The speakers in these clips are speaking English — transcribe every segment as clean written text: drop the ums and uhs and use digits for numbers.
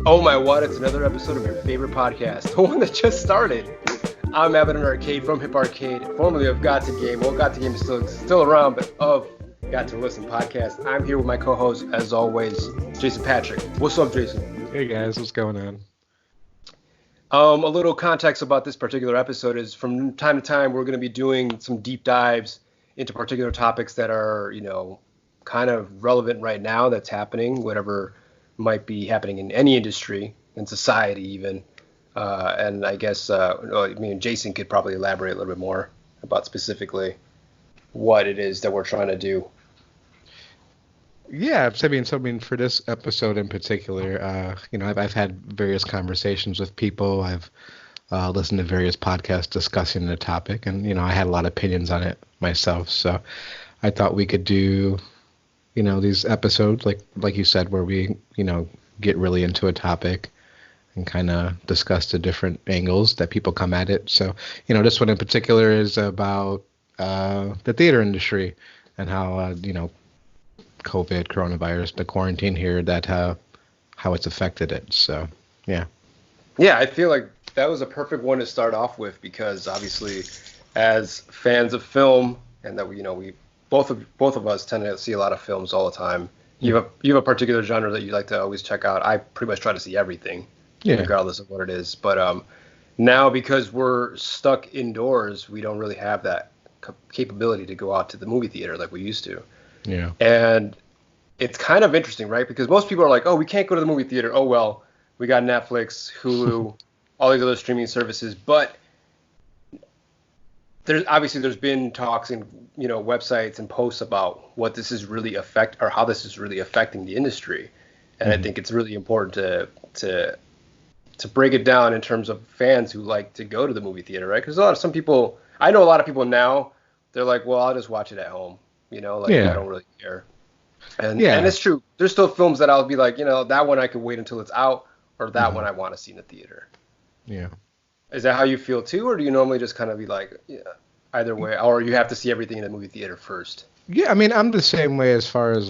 Oh my what, it's another episode of your favorite podcast, the one that just started. I'm Abbott Arcade from Hip Arcade, formerly of Got to Game. Well, Got to Game is still around, but of Got to Listen podcast. I'm here with my co-host, as always, Jason Patrick. What's up, Jason? Hey guys, what's going on? A little context about this particular episode is from time to time we're going to be doing some deep dives into particular topics that are, kind of relevant right now that's happening, whatever might be happening in any industry, in society even. And I guess, Jason could probably elaborate a little bit more about specifically what it is that we're trying to do. Yeah, so for this episode in particular, I've had various conversations with people. I've listened to various podcasts discussing the topic, and I had a lot of opinions on it myself. So I thought we could do, these episodes like you said, where we get really into a topic and kind of discuss the different angles that people come at it. So this one in particular is about the theater industry and how COVID, coronavirus, the quarantine here, that how it's affected it. So, yeah. Yeah, I feel like that was a perfect one to start off with because obviously, as fans of film, and that we both of us tend to see a lot of films all the time. You have a particular genre that you like to always check out. I pretty much try to see everything, regardless of what it is. But now because we're stuck indoors, we don't really have that capability to go out to the movie theater like we used to. Yeah. And it's kind of interesting, right? Because most people are like, oh, we can't go to the movie theater. Oh, well, we got Netflix, Hulu, all these other streaming services. But there's been talks and, websites and posts about what this is really how this is really affecting the industry. And I think it's really important to break it down in terms of fans who like to go to the movie theater, right? Because I know a lot of people now, they're like, well, I'll just watch it at home. I don't really care. And it's true. There's still films that I'll be like, that one I could wait until it's out, or that one I want to see in the theater. Yeah. Is that how you feel too, or do you normally just kind of be like, either way, or you have to see everything in the movie theater first? Yeah, I mean, I'm the same way as far as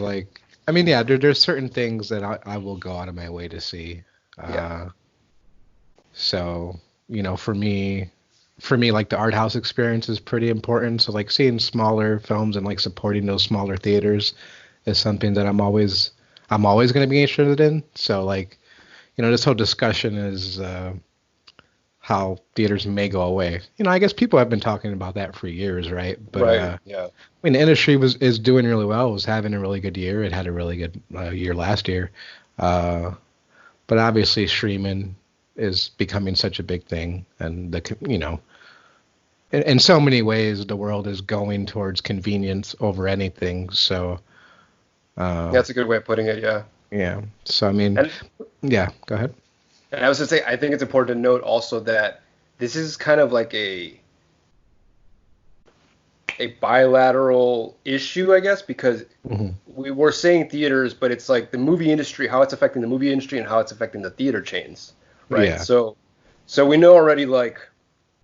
there's certain things that I will go out of my way to see. So, for me, like the art house experience is pretty important. So like seeing smaller films and like supporting those smaller theaters is something that I'm always going to be interested in. So like, this whole discussion is how theaters may go away. I guess people have been talking about that for years, right? But right. Yeah. I mean, the industry is doing really well. It was having a really good year. It had a really good year last year. But obviously streaming is becoming such a big thing, and in so many ways the world is going towards convenience over anything. So that's a good way of putting it. Yeah. So I mean, go ahead. And I was going to say, I think it's important to note also that this is kind of like a bilateral issue, I guess, because we were saying theaters, but it's like the movie industry, how it's affecting the movie industry and how it's affecting the theater chains. Right. Yeah. So we know already, like,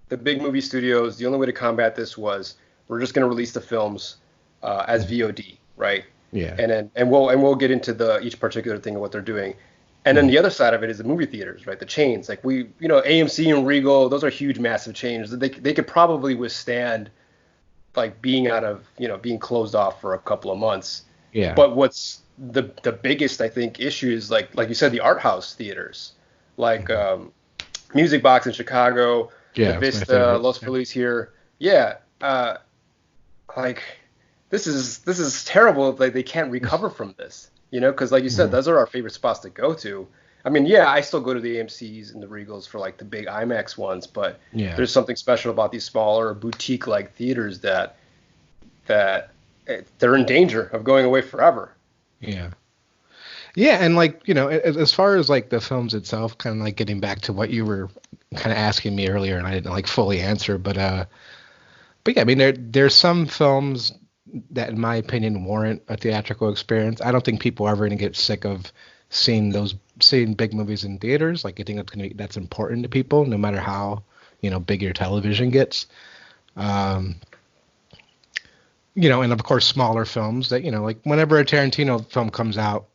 the big movie studios, the only way to combat this was we're just going to release the films as VOD, right? Yeah. And we'll get into each particular thing of what they're doing. And then the other side of it is the movie theaters, right? The chains, like AMC and Regal, those are huge, massive chains. They could probably withstand like being being closed off for a couple of months. Yeah. But what's the biggest, I think, issue is like you said, the art house theaters. Like Music Box in Chicago, the Vista, Los Feliz here. Yeah, like this is terrible. Like they can't recover from this, because like you said, those are our favorite spots to go to. I mean, yeah, I still go to the AMCs and the Regals for like the big IMAX ones, but there's something special about these smaller boutique like theaters that they're in danger of going away forever. Yeah. Yeah, and like, as far as like the films itself, kind of like getting back to what you were kind of asking me earlier, and I didn't like fully answer, but yeah, I mean, there's some films that, in my opinion, warrant a theatrical experience. I don't think people are ever going to get sick of seeing big movies in theaters. Like, I think that's important to people, no matter how big your television gets. and of course smaller films that, like whenever a Tarantino film comes out,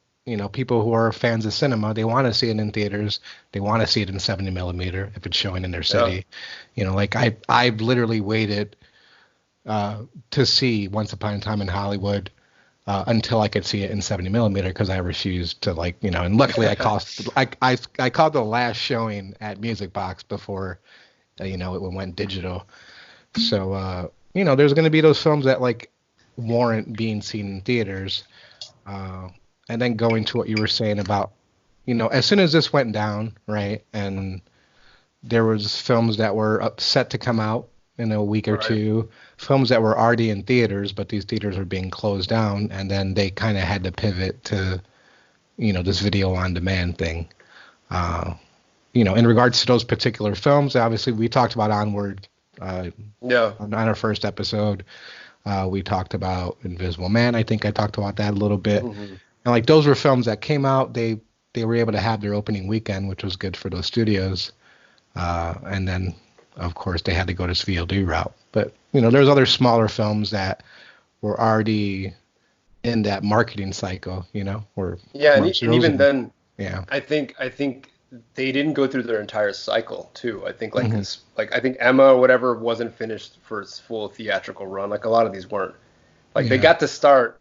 people who are fans of cinema, they want to see it in theaters. They want to see it in 70 millimeter if it's showing in their city. Like I've literally waited to see Once Upon a Time in Hollywood until I could see it in 70 millimeter because I refused to and luckily I caught the last showing at Music Box before it went digital. So there's going to be those films that warrant being seen in theaters. And then going to what you were saying about, as soon as this went down, right, and there was films that were set to come out in a week or two, films that were already in theaters, but these theaters were being closed down, and then they kind of had to pivot to, this video on demand thing. In regards to those particular films, obviously we talked about Onward on our first episode. We talked about Invisible Man. I think I talked about that a little bit. Mm-hmm. And those were films that came out. They were able to have their opening weekend, which was good for those studios. And then, of course, they had to go this VOD route. But there's other smaller films that were already in that marketing cycle. And even then, I think they didn't go through their entire cycle too. I think I think Emma or whatever wasn't finished for its full theatrical run. A lot of these weren't. They got to start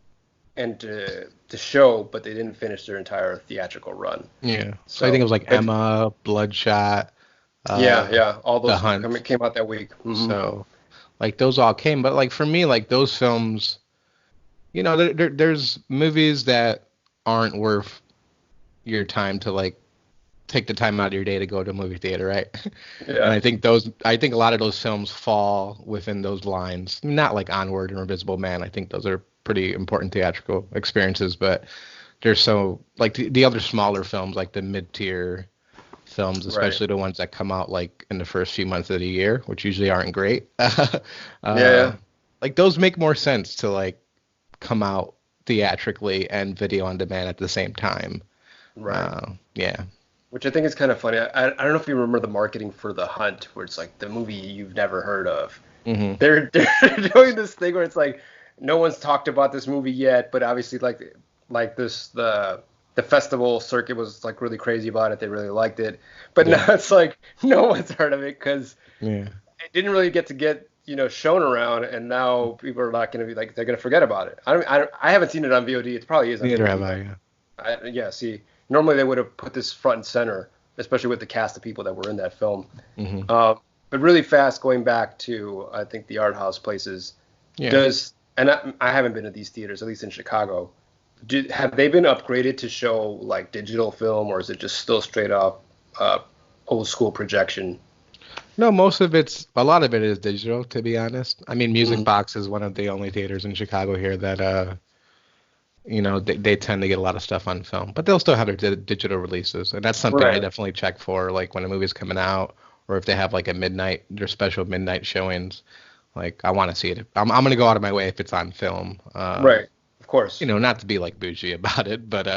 and to show, but they didn't finish their entire theatrical run. Yeah. So I think it was Emma, Bloodshot. All those came out that week. Mm-hmm. So those all came, but for me, those films, there's movies that aren't worth your time to take the time out of your day to go to a movie theater, right? Yeah. And I think a lot of those films fall within those lines. Not like Onward or Invisible Man. I think those are pretty important theatrical experiences, but there's the other smaller films, the mid-tier films, especially the ones that come out in the first few months of the year, which usually aren't great. Those make more sense to come out theatrically and video on demand at the same time. Right. Which I think is kind of funny. I don't know if you remember the marketing for The Hunt, where it's the movie you've never heard of. Mm-hmm. They're doing this thing where it's no one's talked about this movie yet, but obviously the festival circuit was really crazy about it. They really liked it, but now it's no one's heard of it because it didn't really get shown around, and now people are not going to be they're going to forget about it. I haven't seen it on VOD. It probably is. Neither have I. See. Normally they would have put this front and center, especially with the cast of people that were in that film. Mm-hmm. But really fast, going back to, I think, the art house places, and I haven't been to these theaters, at least in Chicago. Have they been upgraded to show digital film, or is it just still straight up old school projection? No, a lot of it is digital, to be honest. I mean, Music Box is one of the only theaters in Chicago here that they tend to get a lot of stuff on film, but they'll still have their digital releases, and that's something I definitely check for, when a movie's coming out, or if they have their special midnight showings. I want to see it. I'm going to go out of my way if it's on film. Right, of course. Not to be bougie about it, but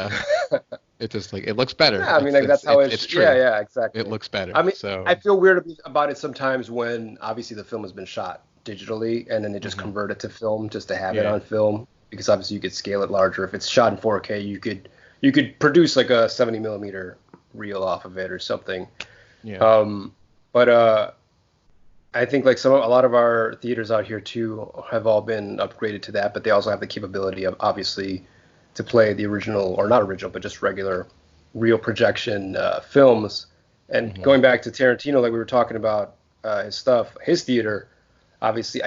it's just it looks better. Yeah, I mean, that's how it's true. Yeah, exactly. It looks better. I mean, I feel weird about it sometimes when obviously the film has been shot digitally, and then they just convert it to film just to have it on film. Because obviously you could scale it larger. If it's shot in 4K, you could produce a 70 millimeter reel off of it or something. Yeah. But I think a lot of our theaters out here too have all been upgraded to that, but they also have the capability of obviously to play the original, or not original, but just regular real projection films. And going back to Tarantino, we were talking about his theater, obviously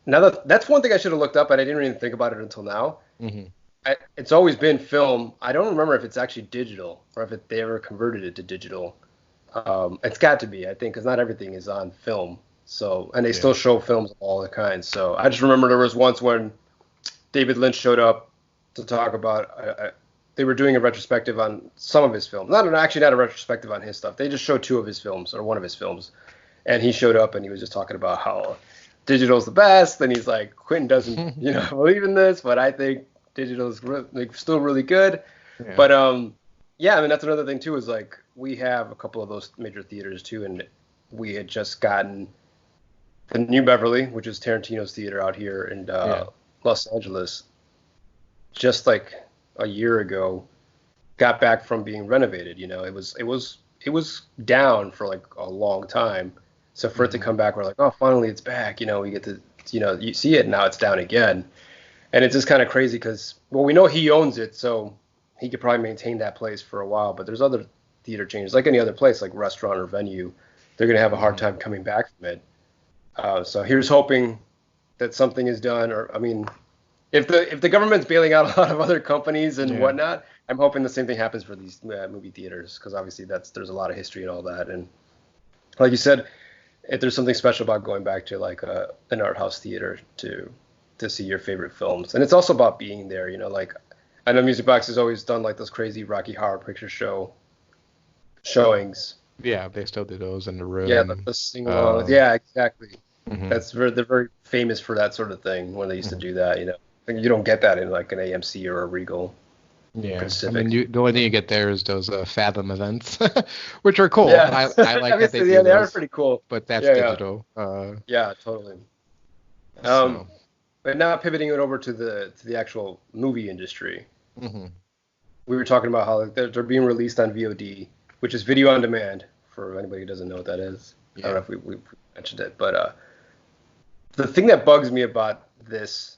now that's one thing I should have looked up, and I didn't even think about it until now. Mm-hmm. It's always been film. I don't remember if it's actually digital or if they ever converted it to digital. It's got to be, I think, because not everything is on film. So, and they still show films of all the kinds. So I just remember there was once when David Lynch showed up to talk about. They were doing a retrospective on some of his films. Not a retrospective on his stuff. They just showed two of his films, or one of his films, and he showed up and he was just talking about how digital's the best, and he's Quentin doesn't believe in this, but I think digital is still really good. Yeah. But I mean, that's another thing too, is we have a couple of those major theaters too, and we had just gotten the New Beverly, which is Tarantino's theater out here in Los Angeles, just like a year ago, got back from being renovated. It was down for like a long time. So for it to come back, we're like, oh, finally it's back. We get to, you see it now. It's down again, and it's just kind of crazy because, well, we know he owns it, so he could probably maintain that place for a while. But there's other theater chains, like any other place, like restaurant or venue, they're gonna have a hard time coming back from it. So here's hoping that something is done, or I mean, if the government's bailing out a lot of other companies and whatnot, I'm hoping the same thing happens for these movie theaters, because obviously there's a lot of history and all that, and like you said, if there's something special about going back to like an art house theater to see your favorite films, and it's also about being there. Like I know Music Box has always done like those crazy Rocky Horror Picture Show showings. Yeah, they still do those in the room. Yeah, the sing-along. Yeah, exactly. They're very famous for that sort of thing when they used to do that. You don't get that in like an AMC or a Regal. Yeah, Pacific. I mean, the only thing you get there is those Fathom events, which are cool. Yeah. I like that they do they are pretty cool. But that's digital. Yeah, totally. But now pivoting it over to the actual movie industry. We were talking about how they're being released on VOD, which is video on demand, for anybody who doesn't know what that is. I don't know if we mentioned it, but the thing that bugs me about this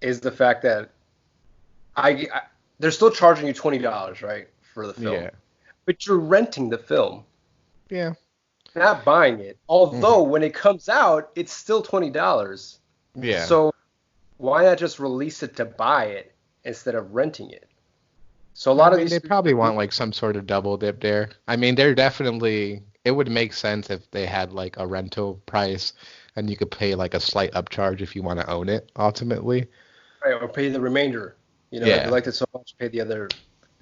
is the fact that they're still charging you $20, right, for the film. Yeah. But you're renting the film. Yeah. Not buying it. Although when it comes out, it's still $20. Yeah. So why not just release it to buy it instead of renting it? So a lot of these they probably want like some sort of double dip there. I mean, they're definitely, it would make sense if they had like a rental price and you could pay like a slight upcharge if you want to own it ultimately. Right, or pay the remainder. If you liked it so much, pay the other,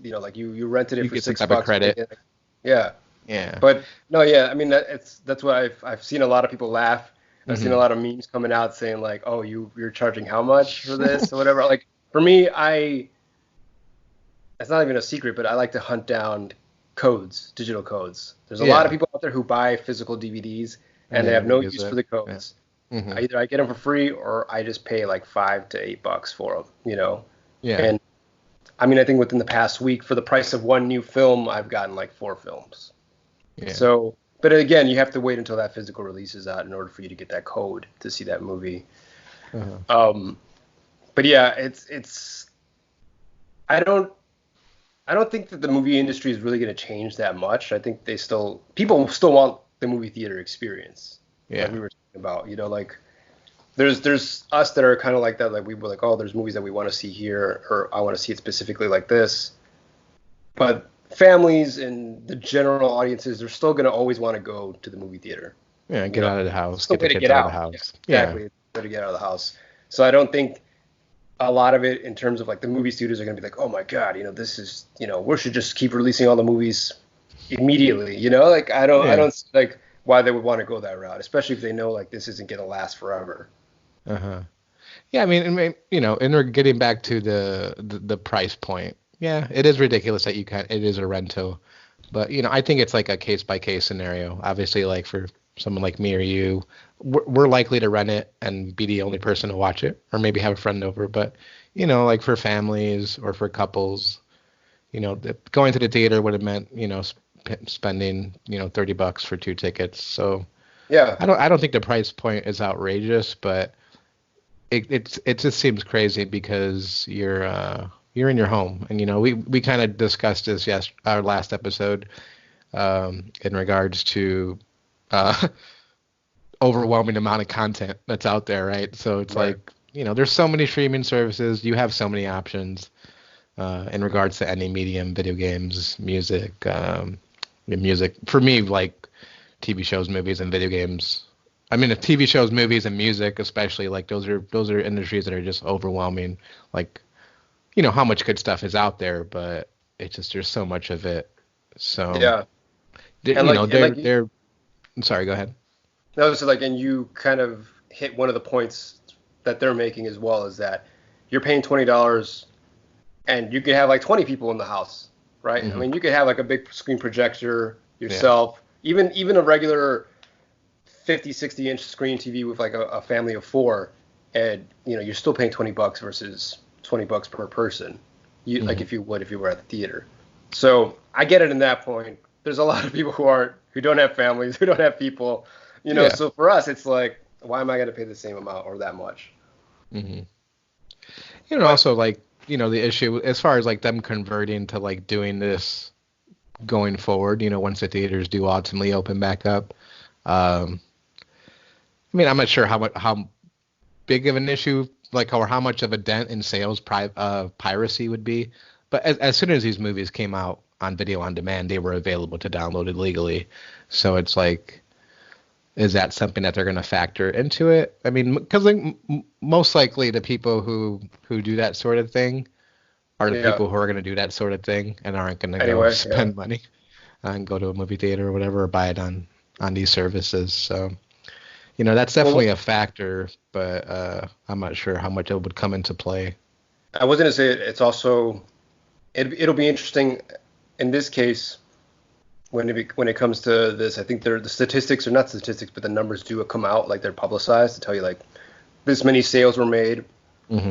like you rented it for $6 credit. Yeah. Yeah. But no, yeah, I mean that's what I've seen a lot of people laugh. I've seen a lot of memes coming out saying like, "Oh, you're charging how much for this?" or whatever. Like for me, it's not even a secret, but I like to hunt down codes, digital codes. There's a lot of people out there who buy physical DVDs and they have no use for the codes. Yeah. Either I get them for free or I just pay like $5 to $8 for them, Yeah. And I mean, I think within the past week, for the price of one new film, I've gotten like 4 films. Yeah. So, but again, you have to wait until that physical release is out in order for you to get that code to see that movie. But yeah, it's I don't think that the movie industry is really going to change that much. I think people still want the movie theater experience. Yeah. Like we were talking about, like there's us that are kind of like that. Like we were like, oh, there's movies that we want to see here, or I want to see it specifically like this. But families and the general audiences, they're still going to always want to go to the movie theater. Yeah, get out of the house. Get the kids out of the house. Yeah, exactly. Way to get out of the house. So I don't think a lot of it in terms of like the movie studios are going to be like, oh my God, this is, we should just keep releasing all the movies immediately, like I don't see like why they would want to go that route, especially if they know like this isn't going to last forever. Yeah, I mean, and we're getting back to the price point. Yeah, it is ridiculous that it is a rental, but I think it's like a case by case scenario. Obviously, like for someone like me or you, we're likely to rent it and be the only person to watch it, or maybe have a friend over. But like for families or for couples, going to the theater would have meant spending $30 for 2 tickets. So yeah, I don't think the price point is outrageous, but it just seems crazy because you're in your home, and we kind of discussed this our last episode in regards to overwhelming amount of content that's out there, right? So it's like there's so many streaming services, you have so many options in regards to any medium, video games, music. Music for me, like TV shows, movies, and video games. I mean, the TV shows, movies, and music, especially, like those are industries that are just overwhelming. Like, how much good stuff is out there, but it's just there's so much of it. So yeah, they're. I'm sorry, go ahead. No, so like, and you kind of hit one of the points that they're making as well, is that you're paying $20, and you could have like 20 people in the house, right? I mean, you could have like a big screen projector yourself, even a regular 50, 60-inch screen TV with like a family of 4, and you're still paying $20 versus $20 per person. Like if you were at the theater. So I get it in that point. There's a lot of people who don't have families, who don't have people, So for us, it's like, why am I going to pay the same amount or that much? Also like, the issue as far as like them converting to like doing this going forward, once the theaters do ultimately open back up. I'm not sure how big of an issue, like, or how much of a dent in sales piracy would be. But as soon as these movies came out on video on demand, they were available to download it legally. So it's like, is that something that they're going to factor into it? I mean, because like, most likely the people who do that sort of thing are the people who are going to do that sort of thing and aren't going to go spend money and go to a movie theater or whatever, or buy it on these services. So, that's definitely a factor, but I'm not sure how much it would come into play. I was going to say it's also, it'll be interesting in this case when it comes to this. I think the statistics, or not statistics, but the numbers do come out, like they're publicized to tell you like this many sales were made.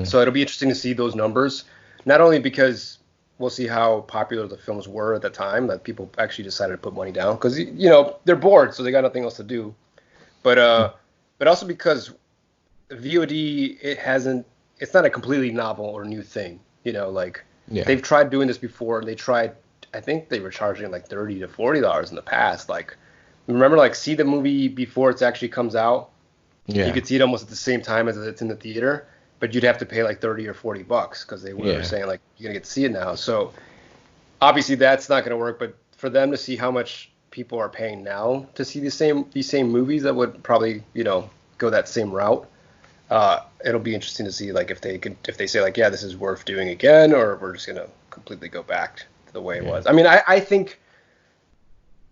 So it'll be interesting to see those numbers, not only because we'll see how popular the films were at the time that people actually decided to put money down because they're bored, so they got nothing else to do. But also because VOD, it's not a completely novel or new thing. They've tried doing this before, and I think they were charging like $30 to $40 in the past. Like, remember, like, see the movie before it actually comes out. You could see it almost at the same time as it's in the theater, but you'd have to pay like $30 or $40 because they were saying like you're gonna get to see it now. So obviously that's not gonna work. But for them to see how much people are paying now to see these same movies that would probably go that same route, it'll be interesting to see like if they say like, yeah, this is worth doing again, or we're just gonna completely go back to the way it was. I mean, I think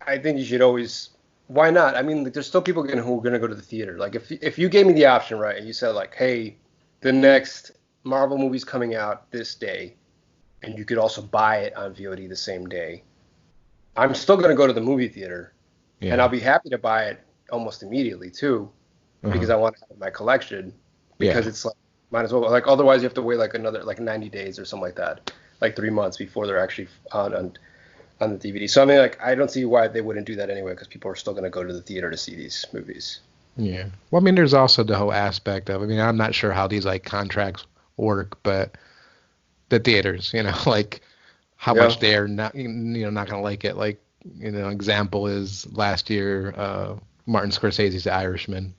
you should always. Why not? I mean, there's still people who are going to go to the theater. Like, if you gave me the option, right, and you said, like, hey, the next Marvel movie's coming out this day, and you could also buy it on VOD the same day, I'm still going to go to the movie theater, and I'll be happy to buy it almost immediately, too, because I want to have my collection, because it's like, might as well. Like, otherwise you have to wait, like, another, like, 90 days or something like that, like 3 months before they're actually on the DVD. So I mean, like, I don't see why they wouldn't do that anyway, because people are still going to go to the theater to see these movies. Yeah. Well, I mean, there's also the whole aspect of, I mean, I'm not sure how these like contracts work, but the theaters, like how much they're not, not going to like it. Like, example is last year, Martin Scorsese's The Irishman,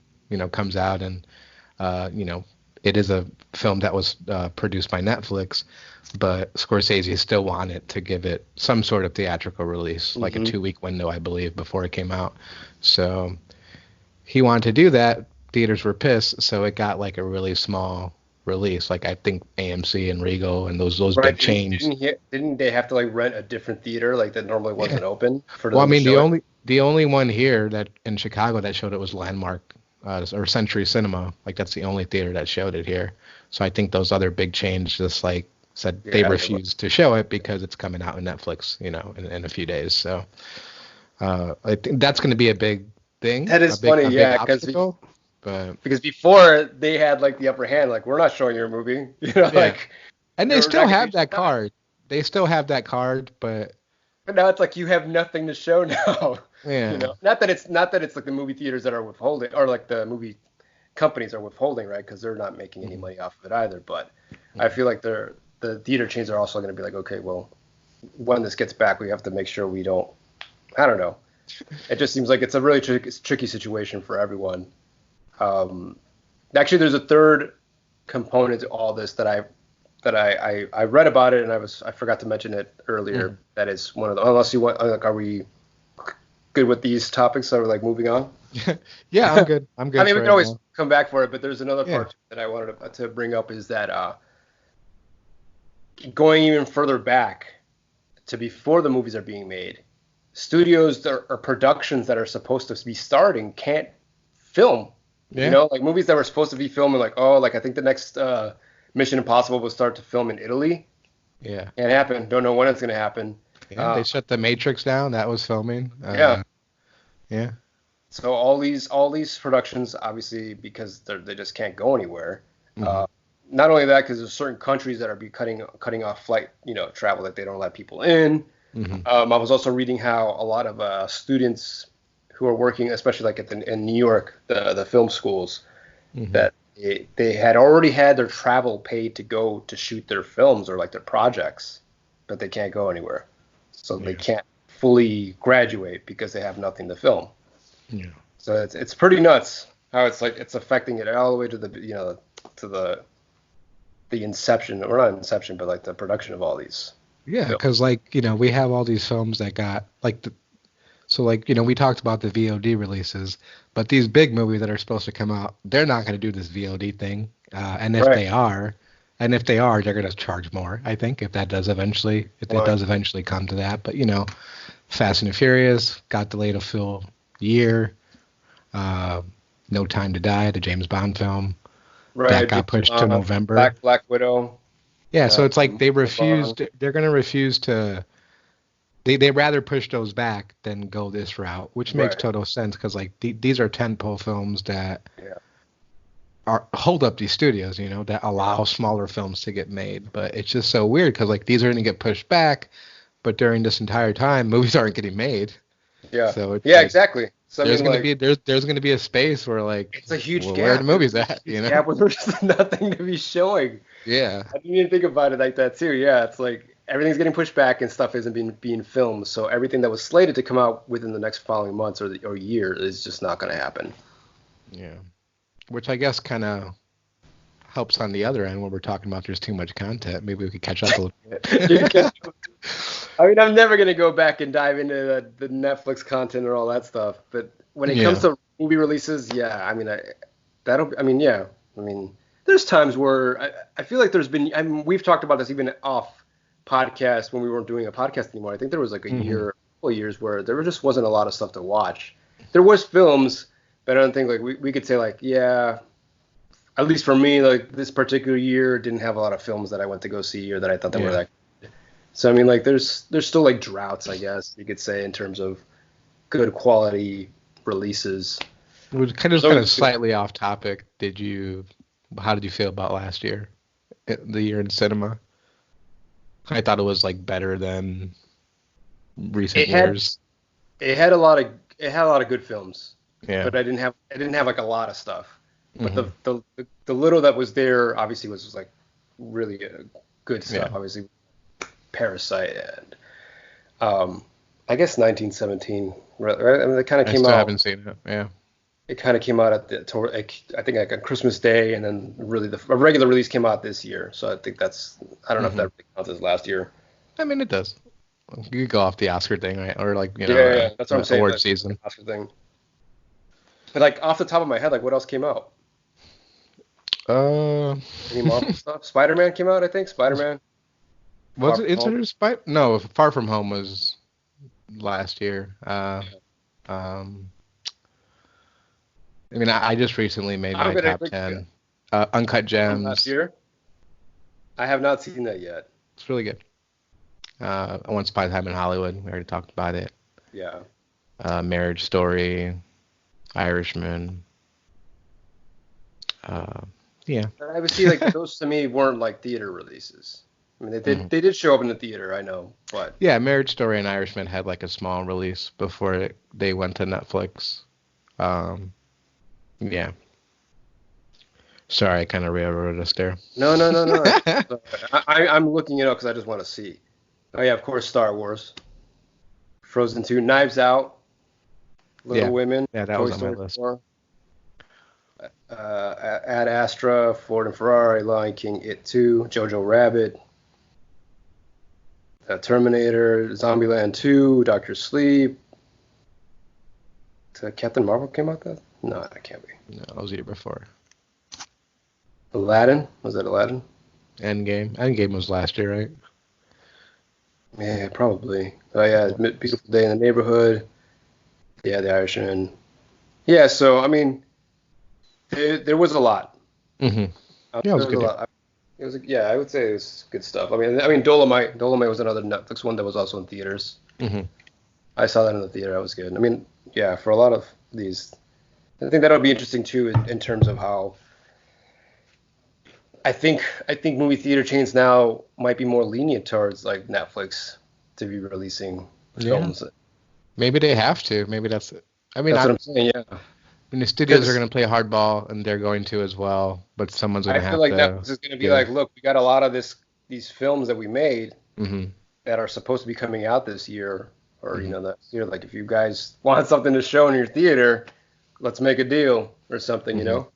comes out, and, it is a film that was produced by Netflix, but Scorsese still wanted to give it some sort of theatrical release, like a 2-week window, I believe, before it came out. So he wanted to do that. Theaters were pissed, so it got like a really small release. Like, I think AMC and Regal and those big chains. Didn't they have to like rent a different theater like that normally wasn't open for them? Well, I mean, the only one here that in Chicago that showed it was Landmark. Or Century Cinema, like that's the only theater that showed it here. So I think those other big chains just like said they refused to show it because it's coming out on Netflix, in a few days. So I think that's going to be a big thing. That is funny, because before they had like the upper hand, like, we're not showing your movie, like. And they still have that card. They still have that card, but now it's like you have nothing to show now. Yeah. Not that it's like the movie theaters that are withholding, or like the movie companies are withholding, right? Because they're not making any money off of it either. But I feel like the theater chains are also going to be like, okay, well, when this gets back, we have to make sure we don't. I don't know. It just seems like it's a really tricky situation for everyone. Actually, there's a third component to all this that I read about it, and I forgot to mention it earlier. That is one of the. Unless you want, like, are we good with these topics? So we're like moving on. Yeah, I'm good. I'm good. I mean, we can always come back for it, but there's another part that I wanted to bring up, is that going even further back to before the movies are being made, studios or productions that are supposed to be starting can't film. Like movies that were supposed to be filming, like, I think the next Mission Impossible will start to film in Italy. Yeah. Can't happen. Don't know when it's going to happen. Yeah, they shut The Matrix down. That was filming. Yeah. So all these productions, obviously, because they just can't go anywhere. Mm-hmm. Not only that, because there's certain countries that are cutting off flight, travel, that they don't let people in. Mm-hmm. I was also reading how a lot of students who are working, especially like in New York, the film schools, Mm-hmm. that they had already had their travel paid to go to shoot their films or like their projects, but they can't go anywhere, so they can't fully graduate because they have nothing to film. Yeah. So it's pretty nuts how it's affecting it all the way to the inception, or not inception, but like the production of all these. Yeah, films. because we have all these films that got we talked about the VOD releases, but these big movies that are supposed to come out, they're not going to do this VOD thing. And if Right. they are, they're going to charge more. I think if it does eventually come to that. But Fast and the Furious got delayed a full year. No Time to Die, the James Bond film, that got pushed to November. Black Widow. Yeah, so it's like they refused. They're going to refuse to. They rather push those back than go this route, which makes total sense because these are tentpole films that hold up these studios, that allow smaller films to get made. But it's just so weird because these are going to get pushed back, but during this entire time, movies aren't getting made. Yeah. So it's exactly. So there's going to be a space where it's a huge gap. Where are the movies at? Gap where there's just nothing to be showing. Yeah. I didn't even think about it like that too. Yeah, it's like everything's getting pushed back and stuff isn't being filmed. So everything that was slated to come out within the next following months or year is just not going to happen. Yeah. Which I guess kind of helps on the other end when we're talking about there's too much content. Maybe we could catch up a little bit. I mean, I'm never going to go back and dive into the Netflix content or all that stuff. But when it comes to movie releases, there's times where I feel like there's been, we've talked about this even off podcast when we weren't doing a podcast anymore. I think there was like a couple of years where there just wasn't a lot of stuff to watch. There was films, but I don't think we could say at least for me, this particular year didn't have a lot of films that I went to go see or that I thought that were that good. So I mean, there's still droughts, I guess you could say, in terms of good quality releases. We're kind of slightly off topic. How did you feel about last year, the year in cinema? I thought it was better than recent years. It had a lot of good films. Yeah. But I didn't have a lot of stuff. But the little that was there obviously was really good stuff. Yeah. Obviously, Parasite and I guess 1917. Right? I mean, it kind of came out. I haven't seen it. Yeah. It kind of came out I think on Christmas Day, and then really a regular release came out this year. So I think I don't know if that really counts as last year. I mean, it does. You could go off the Oscar thing, right? Or that's what I'm saying. Award season. Oscar thing. But off the top of my head, what else came out? Any Marvel stuff? Spider-Man came out, I think. Spider-Man. Was it Into the Spider? No, Far From Home was last year. I mean, I just recently made my top 10. Uncut Gems. Last year? I have not seen that yet. It's really good. Once Upon a Time in Hollywood. We already talked about it. Yeah. Marriage Story. Irishman. Yeah. I would see those to me weren't theater releases. I mean, they did show up in the theater, I know, but yeah, Marriage Story and Irishman had a small release before they went to Netflix. Yeah. Sorry, I kind of railroaded us there. No. I'm looking it up because I just want to see. Oh yeah, of course, Star Wars, Frozen 2, Knives Out, Little Women. Yeah, that was on my list. 4, Ad Astra, Ford and Ferrari, Lion King, It 2, Jojo Rabbit, Terminator, Zombieland 2, Doctor Sleep. Captain Marvel came out that? No, that can't be. No, that was the year before. Aladdin? Was that Aladdin? Endgame. Endgame was last year, right? Yeah, probably. Oh yeah, Beautiful Day in the Neighborhood. Yeah, The Irishman. Yeah, so I mean, there was a lot. Mm-hmm. Yeah, it was good. It was I would say it was good stuff. I mean, Dolomite was another Netflix one that was also in theaters. Mm-hmm. I saw that in the theater. That was good. I mean, yeah, for a lot of these. I think that'll be interesting too in terms of how. I think movie theater chains now might be more lenient towards like Netflix to be releasing films. Maybe they have to. Maybe that's it. I mean, that's what I'm saying. Yeah. I mean, the studios are going to play hardball, and they're going to as well. But someone's going to have to. I feel like Netflix is going to be like, look, we got a lot of these films that we made that are supposed to be coming out this year, or that year. Like, if you guys want something to show in your theater, let's make a deal or something. You know.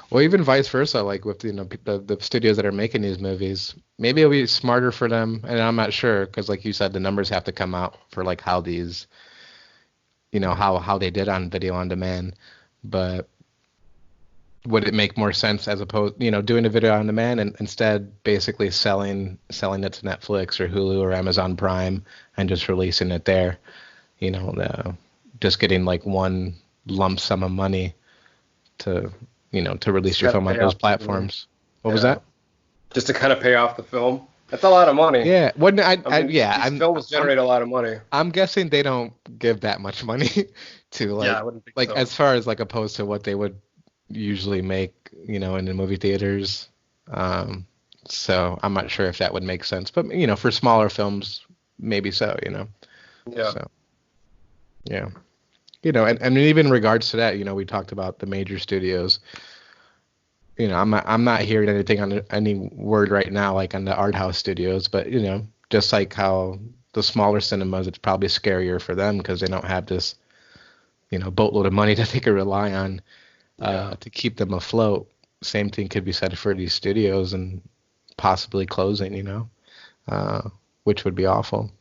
Well, even vice versa, like with the studios that are making these movies, maybe it'll be smarter for them, and I'm not sure because, like you said, the numbers have to come out for like how these, how they did on video on demand. But would it make more sense as opposed, doing a video on demand and instead basically selling it to Netflix or Hulu or Amazon Prime and just releasing it there, just getting like one lump sum of money to release your film on those platforms. What was that? Just to kind of pay off the film. That's a lot of money. Yeah. These films generate a lot of money. I'm guessing they don't give that much money to like, I wouldn't think so. As far as like opposed to what they would usually make, in the movie theaters. So I'm not sure if that would make sense, but for smaller films, maybe so. Yeah. So, yeah. And even in regards to that, we talked about the major studios. I'm not hearing anything on any word right now, like on the art house studios, but just like how the smaller cinemas, it's probably scarier for them because they don't have this, boatload of money that they could rely on to keep them afloat. Same thing could be said for these studios and possibly closing, which would be awful.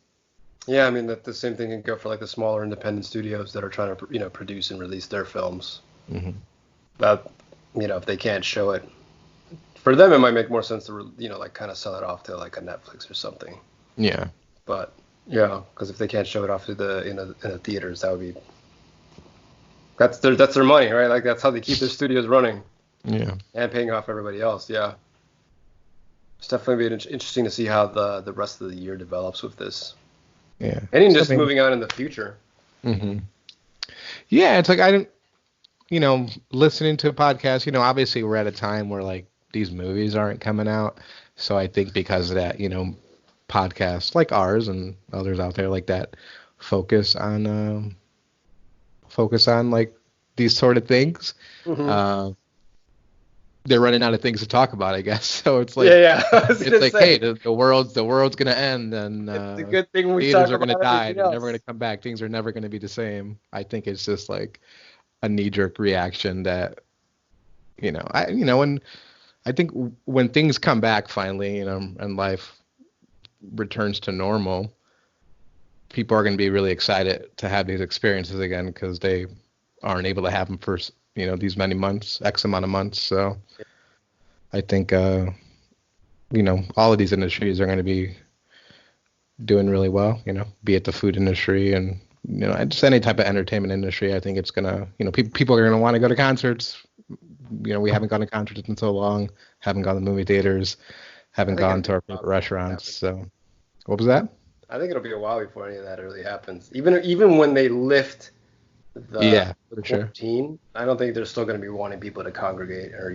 Yeah, I mean, the same thing can go for like the smaller independent studios that are trying to, produce and release their films. That, if they can't show it, for them it might make more sense to, like kind of sell it off to like a Netflix or something. Yeah. But yeah, because if they can't show it off to in the theaters, that would be that's their money, right? Like that's how they keep their studios running. Yeah. And paying off everybody else. Yeah. It's definitely be interesting to see how the rest of the year develops with this. Yeah. And even just moving on in the future. Yeah, it's like listening to a podcast, obviously we're at a time where like these movies aren't coming out. So I think because of that, podcasts like ours and others out there like that focus on like these sort of things. They're running out of things to talk about, I guess. So it's like, it's like, hey, the world's gonna end, and it's a good thing we theaters are gonna die. They're never gonna come back. Things are never gonna be the same. I think it's just like a knee-jerk reaction that, I think when things come back finally, and life returns to normal, people are gonna be really excited to have these experiences again because they aren't able to have them for these many months, X amount of months. So I think, all of these industries are going to be doing really well, be it the food industry and, just any type of entertainment industry. I think it's going to, people are going to want to go to concerts. We haven't gone to concerts in so long, haven't gone to movie theaters, haven't gone to our favorite restaurants. So what was that? I think it'll be a while before any of that really happens. Even when they lift the quarantine, I don't think they're still going to be wanting people to congregate or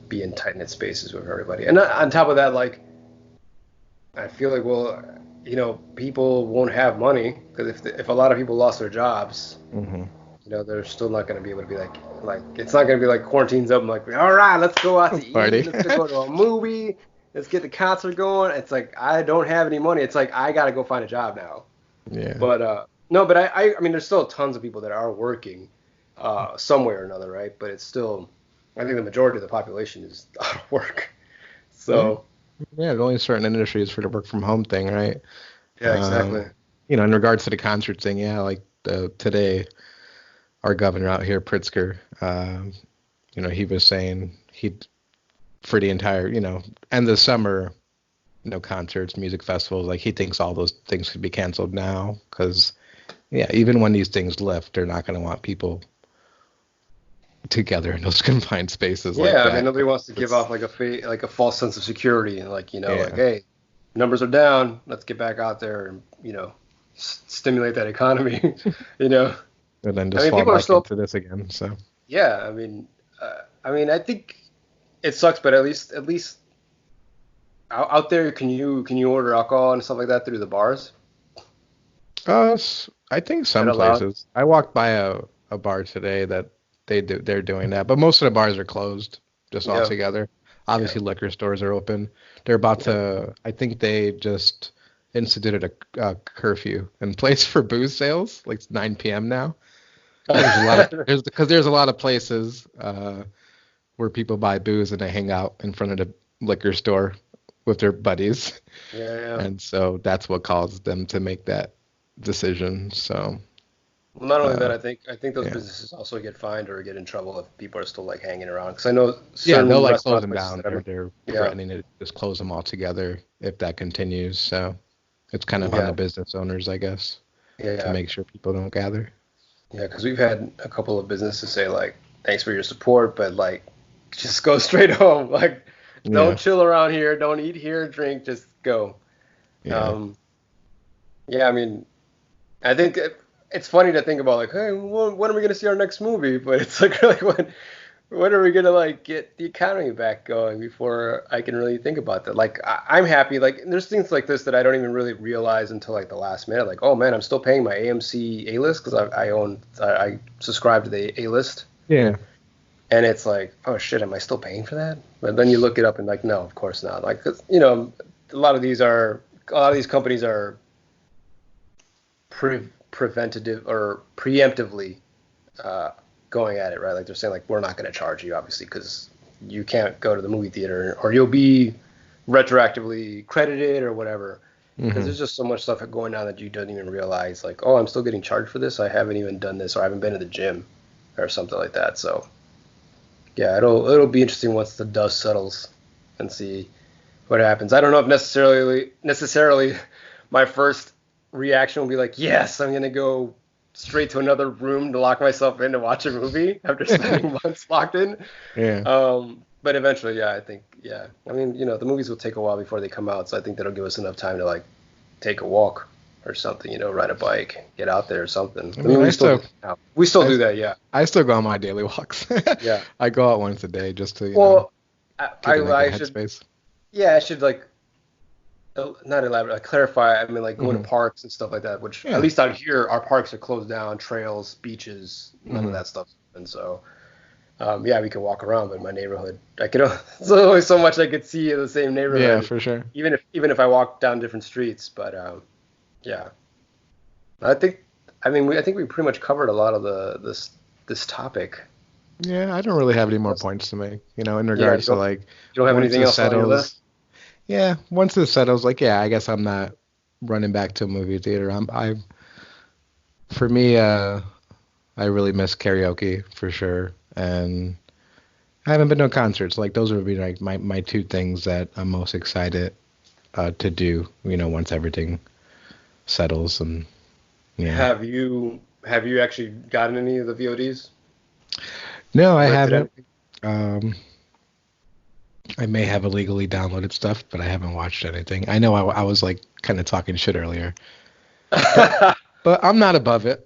be in tight knit spaces with everybody. And on top of that, like I feel like people won't have money because if a lot of people lost their jobs, they're still not going to be able to be like it's not going to be like quarantine's up and like all right, let's go out to eat, let's go to a movie, let's get the concert going. It's like I don't have any money. It's like I got to go find a job now. Yeah. But no, but I mean, there's still tons of people that are working some way or another, right? But it's still, I think the majority of the population is out of work. So. Yeah, there's only certain industries for the work from home thing, right? Yeah, exactly. In regards to the concert thing, like today, our governor out here, Pritzker, he was saying for the entire, end of summer, concerts, music festivals, like he thinks all those things could be canceled now because. Yeah, even when these things lift, they're not going to want people together in those confined spaces. Yeah, I mean, nobody wants to give off like a false sense of security and like hey, numbers are down, let's get back out there and stimulate that economy, and then just fall back into this again. So yeah, I mean, I think it sucks, but at least out there, can you order alcohol and stuff like that through the bars? I think some places. I walked by a bar today that they're doing that, but most of the bars are closed just altogether. Obviously, liquor stores are open. They're about to. I think they just instituted a curfew in place for booze sales. Like it's 9 p.m. now. There's a lot of places where people buy booze and they hang out in front of the liquor store with their buddies. Yeah. And so that's what caused them to make that decision. So. Well, not only that, I think those businesses also get fined or get in trouble if people are still like hanging around. Because I know they'll like close them down. They're threatening to just close them all together if that continues. So it's kind of on the business owners, I guess, to make sure people don't gather. Yeah, because we've had a couple of businesses say like, "Thanks for your support, but like, just go straight home. Like, don't chill around here. Don't eat here, drink. Just go." Yeah. I mean, I think it's funny to think about like, hey, when are we gonna see our next movie? But it's like really when are we gonna like get the economy back going before I can really think about that? Like I'm happy. Like there's things like this that I don't even really realize until like the last minute. Like, oh man, I'm still paying my AMC A-list because I subscribe to the A-list. Yeah. And it's like, oh shit, am I still paying for that? But then you look it up and like, no, of course not. Like, 'cause, you know, a lot of these companies are preventative or preemptively going at it, right? Like they're saying like, we're not going to charge you obviously because you can't go to the movie theater or you'll be retroactively credited or whatever. Because there's just so much stuff going on that you don't even realize like, oh, I'm still getting charged for this. I haven't even done this or I haven't been to the gym or something like that. So yeah, it'll be interesting once the dust settles and see what happens. I don't know if necessarily my first reaction will be like, yes, I'm gonna go straight to another room to lock myself in to watch a movie after spending months locked in. Yeah. But eventually, I think, I mean, you know, the movies will take a while before they come out, so I think that'll give us enough time to like take a walk or something, you know, ride a bike, get out there or something. I mean, we still do that, yeah. I still go on my daily walks. Yeah. I go out once a day just to, I should like not elaborate, like clarify. I mean, like going to parks and stuff like that, which at least out here, our parks are closed down, trails, beaches, none of that stuff. And so, we can walk around, but in my neighborhood, there's only so much I could see in the same neighborhood. Yeah, for sure. Even if I walk down different streets, but I think we pretty much covered a lot of this topic. Yeah, I don't really have any more points to make, you know, in regards to like. You don't have anything else on your list? Yeah, once it settles, like, I guess I'm not running back to a movie theater. For me, I really miss karaoke for sure, and I haven't been to concerts. Like those would be like my two things that I'm most excited to do. You know, once everything settles and. Yeah. Have you actually gotten any of the VODs? No, I haven't. I may have illegally downloaded stuff, but I haven't watched anything. I know I was like kind of talking shit earlier, but I'm not above it.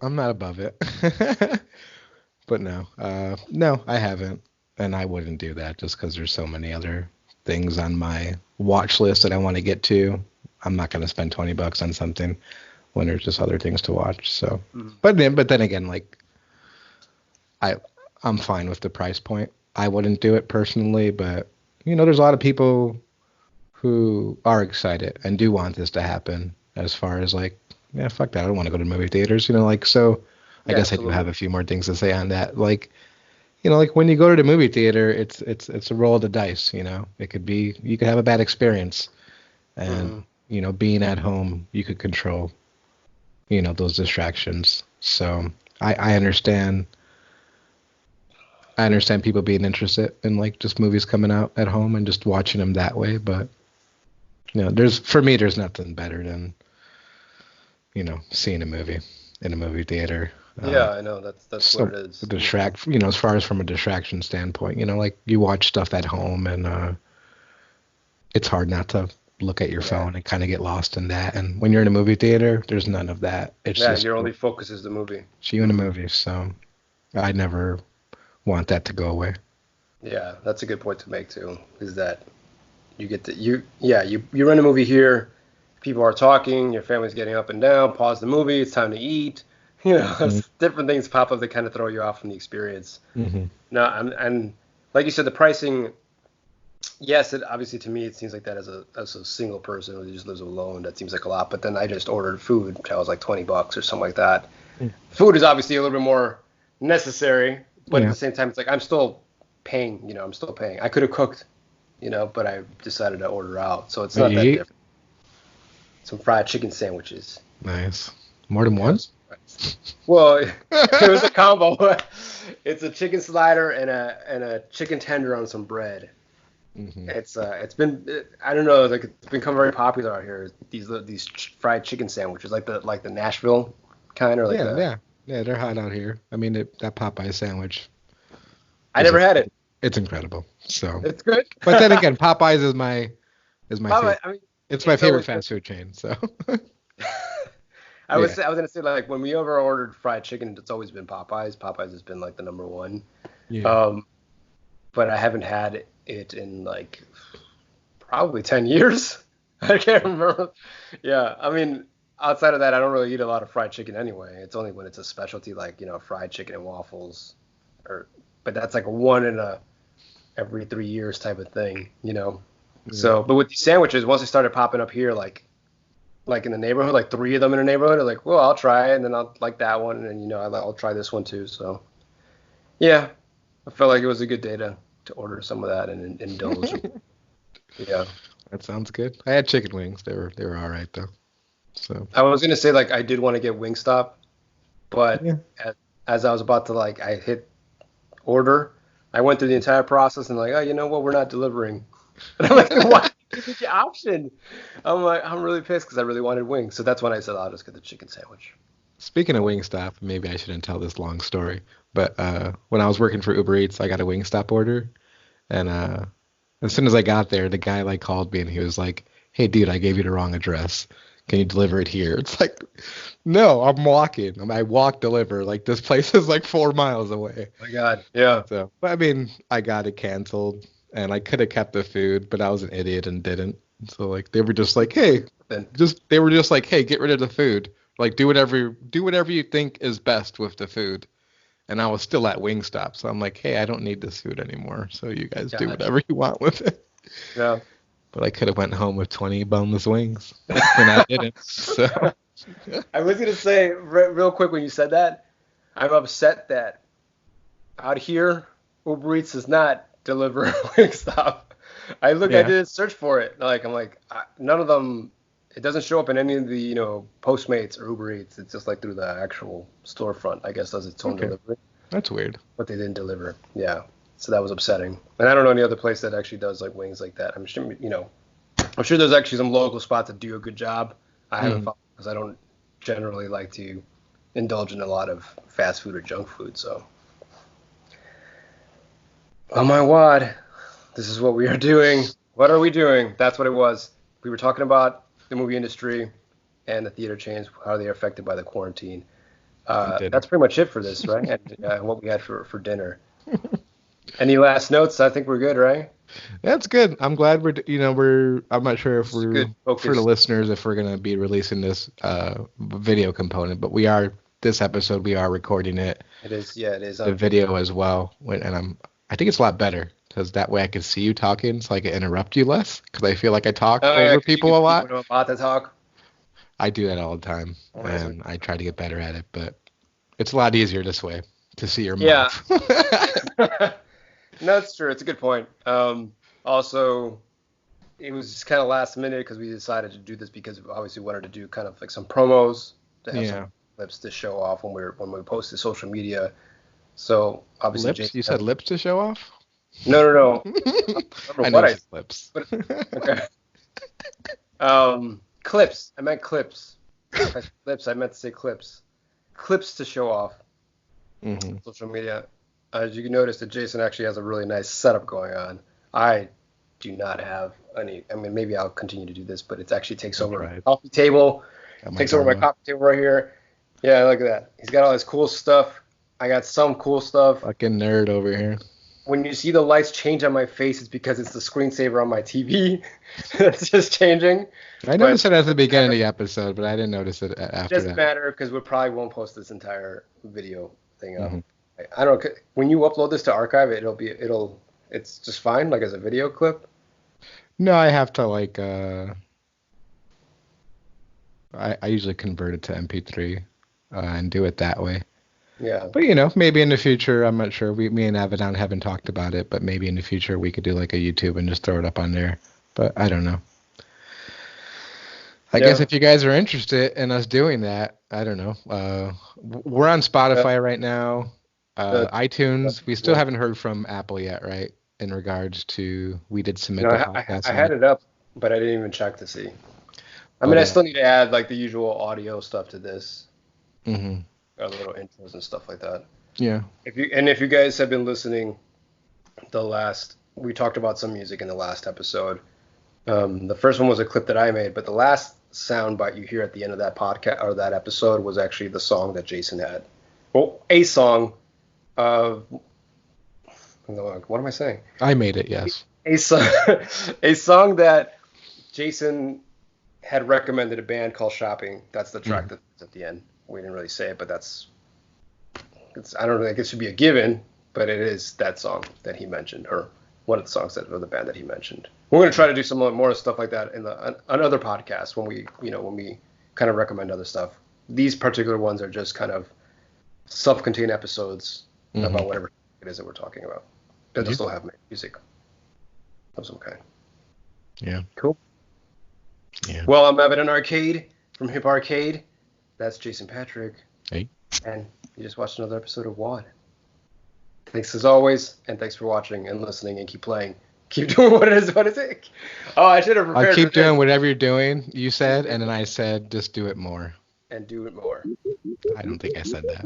But no, I haven't, and I wouldn't do that just because there's so many other things on my watch list that I want to get to. I'm not going to spend $20 on something when there's just other things to watch. So, but then again, like I'm fine with the price point. I wouldn't do it personally, but you know, there's a lot of people who are excited and do want this to happen as far as like, yeah, fuck that. I don't want to go to movie theaters, you know, like, so I guess absolutely. I do have a few more things to say on that. Like, you know, like when you go to the movie theater, it's a roll of the dice, you know, you could have a bad experience and, you know, being at home, you could control, you know, those distractions. So I understand people being interested in like just movies coming out at home and just watching them that way. But, you know, there's nothing better than, you know, seeing a movie in a movie theater. Yeah, I know that's so what it is. You know, as far as from a distraction standpoint, you know, like you watch stuff at home and it's hard not to, look at your phone and kind of get lost in that. And when you're in a movie theater, there's none of that. It's just your only focus is the movie. It's you in a movie, so I never want that to go away. Yeah, that's a good point to make too. Is that you get to you rent a movie here, people are talking, your family's getting up and down, pause the movie, it's time to eat. Different things pop up that kind of throw you off from the experience. Mm-hmm. No, and like you said, the pricing. Yes, obviously to me it seems like that as a single person who just lives alone, that seems like a lot. But then I just ordered food, which was like $20 or something like that. Mm. Food is obviously a little bit more necessary, but at the same time, it's like I'm still paying. I'm still paying. I could have cooked, but I decided to order out, so it's not that different. Some fried chicken sandwiches. Nice. More than one? Well, it was a combo. It's a chicken slider and a chicken tender on some bread. Mm-hmm. It's been I don't know, like it's become very popular out here. These fried chicken sandwiches, like the Nashville kind, or like yeah, they're hot out here. I mean that Popeye sandwich. I never had it. It's incredible. So it's good. But then again, Popeyes is my favorite. I mean, it's my favorite fast food chain. So. I was gonna say, like, when we ever ordered fried chicken, it's always been Popeyes. Popeyes has been like the number one. Yeah. But I haven't had it in like probably 10 years. I can't remember. Yeah, I mean, outside of that, I don't really eat a lot of fried chicken anyway. It's only when it's a specialty, like fried chicken and waffles, but that's like a one in every 3 years type of thing, Yeah. So, but with these sandwiches, once they started popping up here, like in the neighborhood, like 3 of them in a neighborhood, I'm like, well, I'll try it, and then I'll like that one, and I'll try this one too. So, yeah, I felt like it was a good day to order some of that and indulge. Yeah, that sounds good. I had chicken wings. They were all right though. So I was gonna say, like, I did want to get Wingstop, but as I was about to I hit order, I went through the entire process and like, oh, you know what, we're not delivering. And I'm like, why? It's the option. I'm like, I'm really pissed because I really wanted wings. So that's when I said, I'll just get the chicken sandwich. Speaking of Wingstop, maybe I shouldn't tell this long story, but when I was working for Uber Eats, I got a Wingstop order, and as soon as I got there, the guy called me and he was like, "Hey, dude, I gave you the wrong address. Can you deliver it here?" It's like, no, I'm walking. I walk deliver. Like, this place is like 4 miles away. Oh my God, yeah. So, I mean, I got it canceled. And I could have kept the food, but I was an idiot and didn't. So they were just like, hey, hey, get rid of the food. Like, do whatever you think is best with the food. And I was still at Wingstop, so I'm like, hey, I don't need this food anymore. So you guys do whatever you want with it. Yeah. But I could have went home with 20 boneless wings, and I didn't. So I was gonna say real quick when you said that, I'm upset that out here Uber Eats is not deliver Wingstop. I did a search for it. I'm like, none of them. It doesn't show up in any of the Postmates or Uber Eats. It's just like through the actual storefront. I guess does its own delivery. That's weird. But they didn't deliver. Yeah, so that was upsetting. And I don't know any other place that actually does like wings like that. I'm sure I'm sure there's actually some local spots that do a good job. I haven't found because I don't generally like to indulge in a lot of fast food or junk food. So. Oh my WAWD, this is what we are doing. What are we doing? That's what it was. We were talking about the movie industry and the theater chains, how they are affected by the quarantine. That's pretty much it for this, right? And what we had for dinner. Any last notes? I think we're good, right? That's good. I'm glad I'm not sure if we're, for the listeners, if we're going to be releasing this video component, but this episode, we are recording it. It is, yeah, it is. The video as well. I think it's a lot better because that way I can see you talking, so I can interrupt you less. Because I feel like I talk over people a lot. About to talk. I do that all the time, and I try to get better at it. But it's a lot easier this way to see your mouth. No, it's true. It's a good point. Also, it was just kind of last minute because we decided to do this because we obviously wanted to do kind of like some promos to have some clips to show off when we post to social media. So obviously, lips? You said lips to show off? No. I know it's lips. Okay. Clips. I meant clips. If I said lips, I meant to say clips. Clips to show off. Social media. As you can notice, that Jason actually has a really nice setup going on. I do not have any. I mean, maybe I'll continue to do this, but it actually takes over my coffee table. Takes over my coffee table right here. Yeah, look at that. He's got all this cool stuff. I got some cool stuff. Fucking nerd over here. When you see the lights change on my face, it's because it's the screensaver on my TV that's just changing. I noticed it at the beginning of the episode, but I didn't notice it after that. It doesn't matter because we probably won't post this entire video thing up. I don't know. When you upload this to archive, it's just fine, like as a video clip. No, I have to like. I usually convert it to MP3 and do it that way. Yeah. But, maybe in the future, I'm not sure. Me and Avedon haven't talked about it, but maybe in the future we could do like a YouTube and just throw it up on there. But I don't know. I guess if you guys are interested in us doing that, I don't know. We're on Spotify right now. iTunes. We still haven't heard from Apple yet, right? In regards to, we did submit the podcast. I had it up, but I didn't even check to see. I mean, I still need to add like the usual audio stuff to this. Mm-hmm. Little intros and stuff like that. Yeah. If you guys have been listening, we talked about some music in the last episode. The first one was a clip that I made, but the last soundbite you hear at the end of that podcast or that episode was actually the song that Jason had. Well, a song of what am I saying? I made it, yes. A song that Jason had recommended, a band called Shopping. That's the track that's at the end. We didn't really say it, but I don't think it should be a given, but it is that song that he mentioned, or one of the songs of the band that he mentioned. We're going to try to do some more stuff like that on other podcasts when we kind of recommend other stuff. These particular ones are just kind of self-contained episodes about whatever it is that we're talking about. But they'll still have music of some kind. Yeah. Cool. Yeah. Well, I'm Evan Arcade from Hip Arcade. That's Jason Patrick. Hey. And you just watched another episode of WAWD. Thanks as always, and thanks for watching and listening and keep playing. Keep doing what it is. Oh, I should have prepared. I'll keep doing whatever you're doing, you said, and then I said just do it more. And do it more. I don't think I said that.